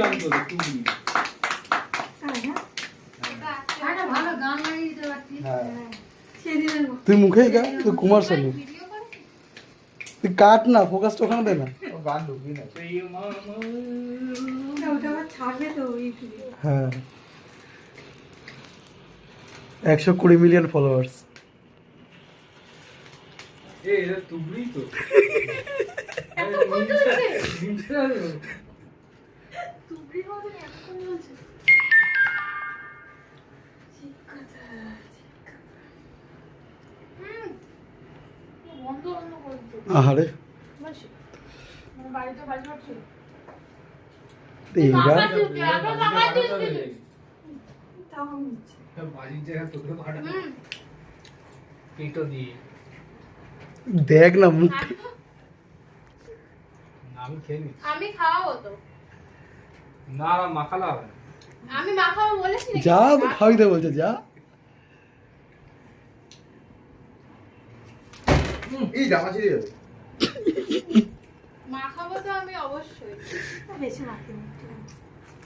আনতো তুবড়ি। একটা ভালো গান লাগিয়ে দিতে পারতি। তুই মুখেই গা, তুই কুমার শানু। তুই কাট না, ফোকাসটা ওখানে দে না। গান ঢুকবি না। হ্যাঁ 120 মিলিয়ন ফলোয়ার্স। এটা তুবড়ি তো। বন্ধ বন্ধ করছো। আহারে বাড়িতে বাড়ি করছো। এইবার বাড়ির জায়গা তোকে পাঠাবো পেটো দিয়ে। দেখ না মুখ। আমি খেয়ে নিচ্ছি। আমি খাওয়াবো তো। না মাখালা হবে না। আমি মাখাবো বলেছি নাকি? যা তো খাইতে বলছে, যা। এই জামা ছিঁড়ে যাবে। মাখাবো তো আমি অবশ্যই। বেশি মাখিনি।